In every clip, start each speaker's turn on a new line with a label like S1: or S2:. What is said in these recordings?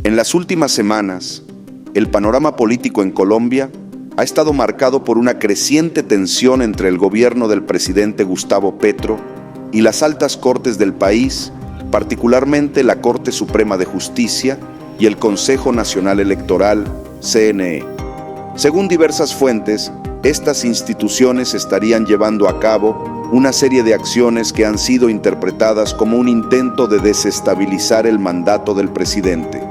S1: En las últimas semanas, el panorama político en Colombia ha estado marcado por una creciente tensión entre el gobierno del presidente Gustavo Petro y las altas cortes del país, particularmente la Corte Suprema de Justicia y el Consejo Nacional Electoral, CNE. Según diversas fuentes, estas instituciones estarían llevando a cabo una serie de acciones que han sido interpretadas como un intento de desestabilizar el mandato del presidente.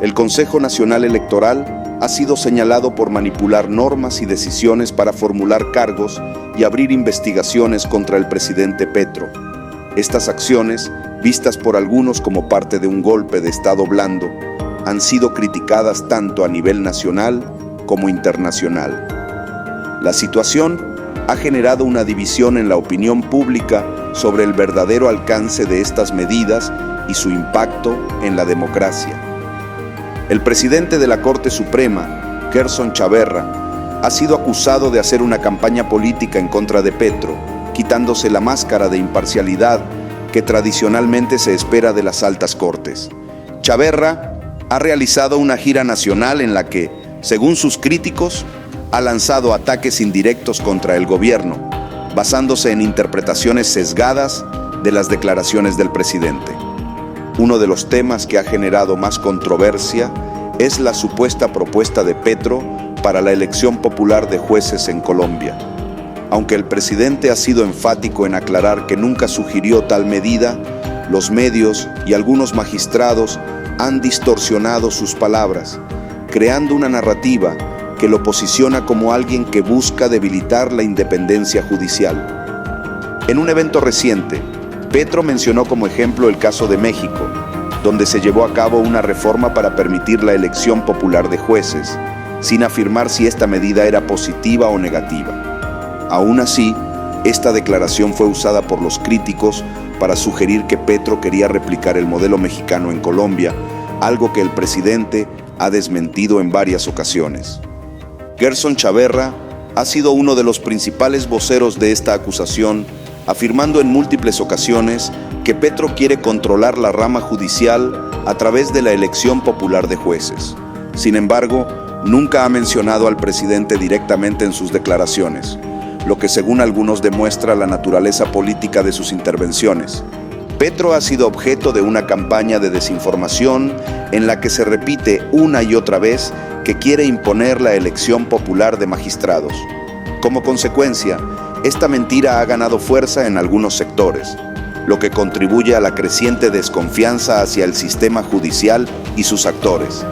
S1: El Consejo Nacional Electoral ha sido señalado por manipular normas y decisiones para formular cargos y abrir investigaciones contra el presidente Petro. Estas acciones, vistas por algunos como parte de un golpe de Estado blando, han sido criticadas tanto a nivel nacional como internacional. La situación ha generado una división en la opinión pública sobre el verdadero alcance de estas medidas y su impacto en la democracia. El presidente de la Corte Suprema, Gerson Chaverra, ha sido acusado de hacer una campaña política en contra de Petro, quitándose la máscara de imparcialidad que tradicionalmente se espera de las altas cortes. Chaverra ha realizado una gira nacional en la que, según sus críticos, ha lanzado ataques indirectos contra el gobierno, basándose en interpretaciones sesgadas de las declaraciones del presidente. Uno de los temas que ha generado más controversia es la supuesta propuesta de Petro para la elección popular de jueces en Colombia. Aunque el presidente ha sido enfático en aclarar que nunca sugirió tal medida, los medios y algunos magistrados han distorsionado sus palabras, creando una narrativa que lo posiciona como alguien que busca debilitar la independencia judicial. En un evento reciente, Petro mencionó como ejemplo el caso de México, donde se llevó a cabo una reforma para permitir la elección popular de jueces, sin afirmar si esta medida era positiva o negativa. Aún así, esta declaración fue usada por los críticos para sugerir que Petro quería replicar el modelo mexicano en Colombia, algo que el presidente ha desmentido en varias ocasiones. Gerson Chaverra ha sido uno de los principales voceros de esta acusación, afirmando en múltiples ocasiones que Petro quiere controlar la rama judicial a través de la elección popular de jueces. Sin embargo, nunca ha mencionado al presidente directamente en sus declaraciones, lo que según algunos demuestra la naturaleza política de sus intervenciones. Petro ha sido objeto de una campaña de desinformación en la que se repite una y otra vez que quiere imponer la elección popular de magistrados. Como consecuencia, esta mentira ha ganado fuerza en algunos sectores, lo que contribuye a la creciente desconfianza hacia el sistema judicial y sus actores.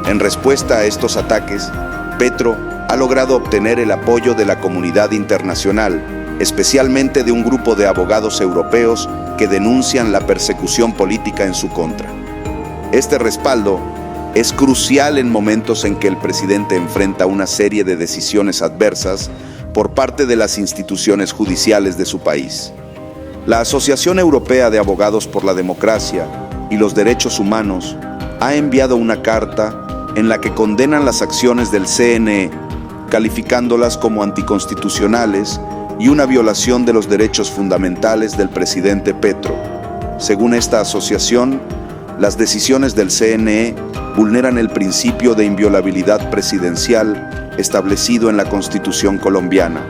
S1: En respuesta a estos ataques, Petro ha logrado obtener el apoyo de la comunidad internacional, especialmente de un grupo de abogados europeos que denuncian la persecución política en su contra. Este respaldo es crucial en momentos en que el presidente enfrenta una serie de decisiones adversas por parte de las instituciones judiciales de su país. La Asociación Europea de Abogados por la Democracia y los Derechos Humanos ha enviado una carta en la que condenan las acciones del CNE, calificándolas como anticonstitucionales y una violación de los derechos fundamentales del presidente Petro. Según esta asociación, las decisiones del CNE vulneran el principio de inviolabilidad presidencial establecido en la Constitución colombiana.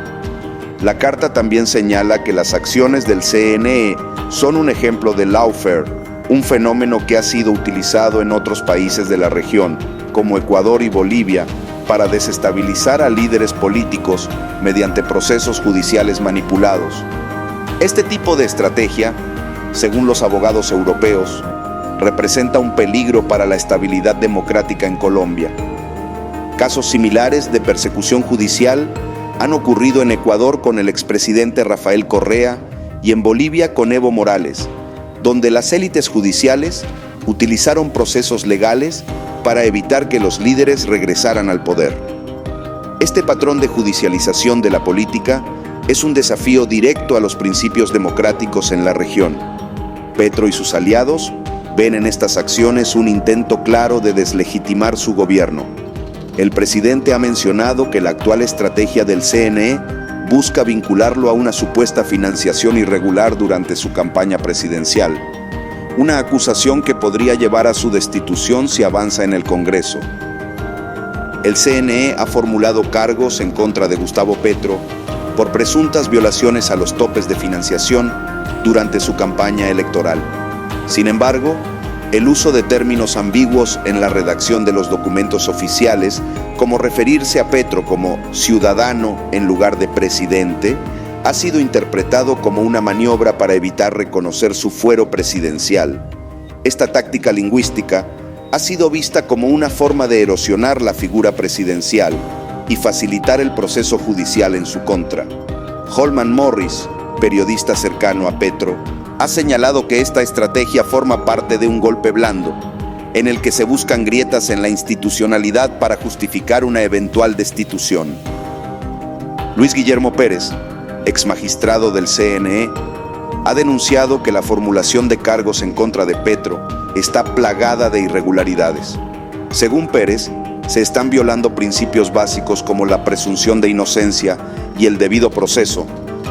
S1: La carta también señala que las acciones del CNE son un ejemplo de lawfare, un fenómeno que ha sido utilizado en otros países de la región, como Ecuador y Bolivia, para desestabilizar a líderes políticos mediante procesos judiciales manipulados. Este tipo de estrategia, según los abogados europeos, representa un peligro para la estabilidad democrática en Colombia. Casos similares de persecución judicial han ocurrido en Ecuador con el expresidente Rafael Correa y en Bolivia con Evo Morales, donde las élites judiciales utilizaron procesos legales para evitar que los líderes regresaran al poder. Este patrón de judicialización de la política es un desafío directo a los principios democráticos en la región. Petro y sus aliados ven en estas acciones un intento claro de deslegitimar su gobierno. El presidente ha mencionado que la actual estrategia del CNE busca vincularlo a una supuesta financiación irregular durante su campaña presidencial. una acusación que podría llevar a su destitución si avanza en el Congreso. El CNE ha formulado cargos en contra de Gustavo Petro por presuntas violaciones a los topes de financiación durante su campaña electoral. Sin embargo, el uso de términos ambiguos en la redacción de los documentos oficiales, como referirse a Petro como ciudadano en lugar de presidente, ha sido interpretado como una maniobra para evitar reconocer su fuero presidencial. Esta táctica lingüística ha sido vista como una forma de erosionar la figura presidencial y facilitar el proceso judicial en su contra. Holman Morris, periodista cercano a Petro, ha señalado que esta estrategia forma parte de un golpe blando, en el que se buscan grietas en la institucionalidad para justificar una eventual destitución. Luis Guillermo Pérez, exmagistrado del CNE, ha denunciado que la formulación de cargos en contra de Petro está plagada de irregularidades. Según Pérez, se están violando principios básicos como la presunción de inocencia y el debido proceso,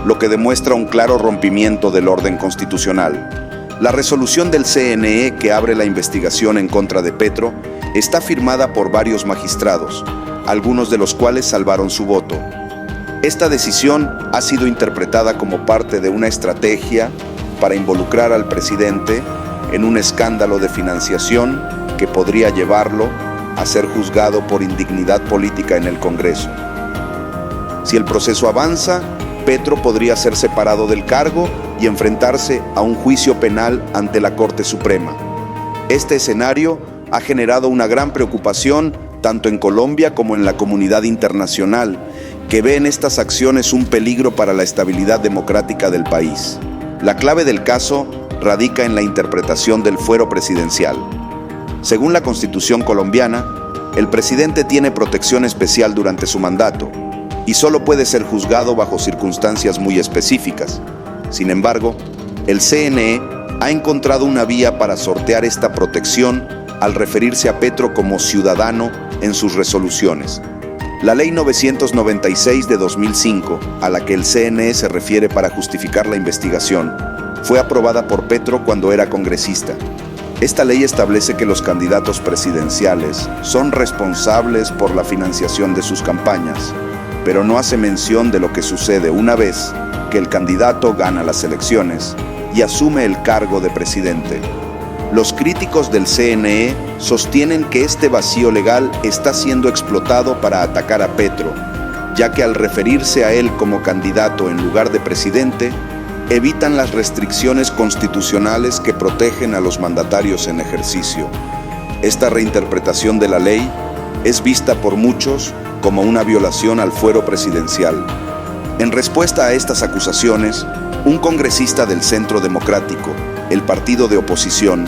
S1: lo que demuestra un claro rompimiento del orden constitucional. La resolución del CNE que abre la investigación en contra de Petro está firmada por varios magistrados, algunos de los cuales salvaron su voto. Esta decisión ha sido interpretada como parte de una estrategia para involucrar al presidente en un escándalo de financiación que podría llevarlo a ser juzgado por indignidad política en el Congreso. Si el proceso avanza, Petro podría ser separado del cargo y enfrentarse a un juicio penal ante la Corte Suprema. Este escenario ha generado una gran preocupación tanto en Colombia como en la comunidad internacional, que ve en estas acciones un peligro para la estabilidad democrática del país. La clave del caso radica en la interpretación del fuero presidencial. Según la Constitución colombiana, el presidente tiene protección especial durante su mandato y solo puede ser juzgado bajo circunstancias muy específicas. Sin embargo, el CNE ha encontrado una vía para sortear esta protección al referirse a Petro como ciudadano en sus resoluciones. La Ley 996 de 2005, a la que el CNE se refiere para justificar la investigación, fue aprobada por Petro cuando era congresista. Esta ley establece que los candidatos presidenciales son responsables por la financiación de sus campañas, pero no hace mención de lo que sucede una vez que el candidato gana las elecciones y asume el cargo de presidente. Los críticos del CNE sostienen que este vacío legal está siendo explotado para atacar a Petro, ya que al referirse a él como candidato en lugar de presidente, evitan las restricciones constitucionales que protegen a los mandatarios en ejercicio. Esta reinterpretación de la ley es vista por muchos como una violación al fuero presidencial. En respuesta a estas acusaciones, un congresista del Centro Democrático, el partido de oposición,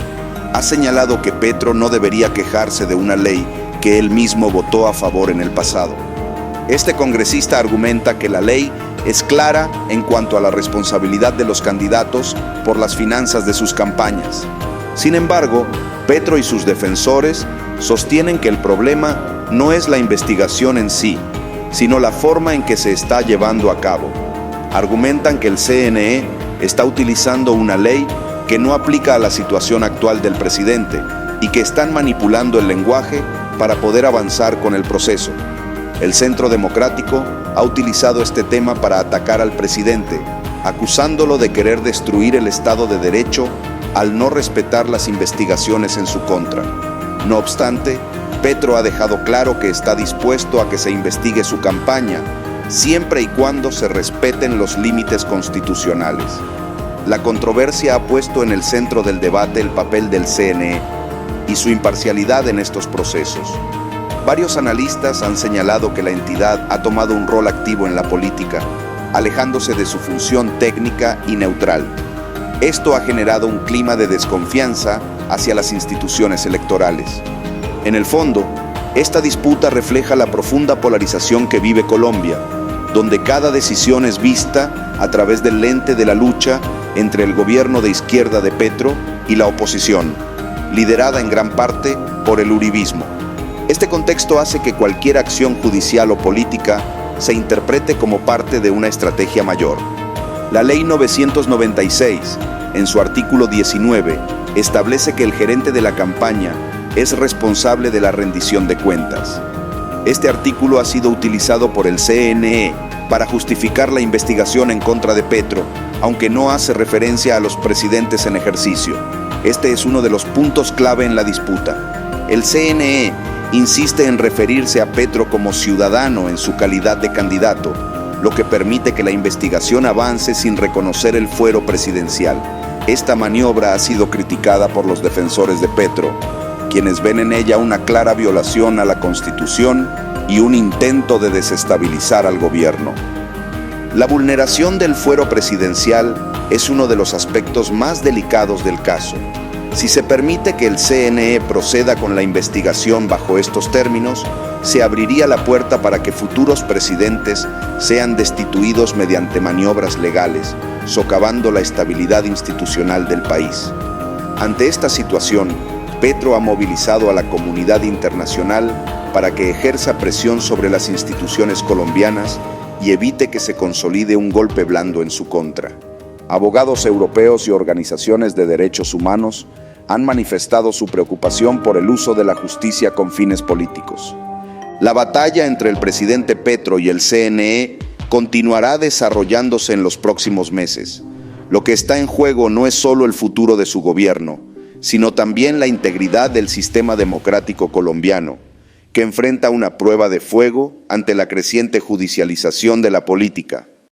S1: ha señalado que Petro no debería quejarse de una ley que él mismo votó a favor en el pasado. Este congresista argumenta que la ley es clara en cuanto a la responsabilidad de los candidatos por las finanzas de sus campañas. Sin embargo, Petro y sus defensores sostienen que el problema no es la investigación en sí, sino la forma en que se está llevando a cabo. Argumentan que el CNE está utilizando una ley que no aplica a la situación actual del presidente y que están manipulando el lenguaje para poder avanzar con el proceso. El Centro Democrático ha utilizado este tema para atacar al presidente, acusándolo de querer destruir el Estado de Derecho al no respetar las investigaciones en su contra. No obstante, Petro ha dejado claro que está dispuesto a que se investigue su campaña, siempre y cuando se respeten los límites constitucionales. La controversia ha puesto en el centro del debate el papel del CNE y su imparcialidad en estos procesos. Varios analistas han señalado que la entidad ha tomado un rol activo en la política, alejándose de su función técnica y neutral. Esto ha generado un clima de desconfianza hacia las instituciones electorales. En el fondo, esta disputa refleja la profunda polarización que vive Colombia, donde cada decisión es vista a través del lente de la lucha entre el gobierno de izquierda de Petro y la oposición, liderada en gran parte por el uribismo. Este contexto hace que cualquier acción judicial o política se interprete como parte de una estrategia mayor. La Ley 996, en su artículo 19, establece que el gerente de la campaña es responsable de la rendición de cuentas. Este artículo ha sido utilizado por el CNE para justificar la investigación en contra de Petro, aunque no hace referencia a los presidentes en ejercicio. Este es uno de los puntos clave en la disputa. El CNE insiste en referirse a Petro como ciudadano en su calidad de candidato, lo que permite que la investigación avance sin reconocer el fuero presidencial. Esta maniobra ha sido criticada por los defensores de Petro, quienes ven en ella una clara violación a la Constitución y un intento de desestabilizar al gobierno. La vulneración del fuero presidencial es uno de los aspectos más delicados del caso. Si se permite que el CNE proceda con la investigación bajo estos términos, se abriría la puerta para que futuros presidentes sean destituidos mediante maniobras legales, socavando la estabilidad institucional del país. Ante esta situación, Petro ha movilizado a la comunidad internacional para que ejerza presión sobre las instituciones colombianas y evite que se consolide un golpe blando en su contra. Abogados europeos y organizaciones de derechos humanos han manifestado su preocupación por el uso de la justicia con fines políticos. La batalla entre el presidente Petro y el CNE continuará desarrollándose en los próximos meses. Lo que está en juego no es solo el futuro de su gobierno, sino también la integridad del sistema democrático colombiano, que enfrenta una prueba de fuego ante la creciente judicialización de la política.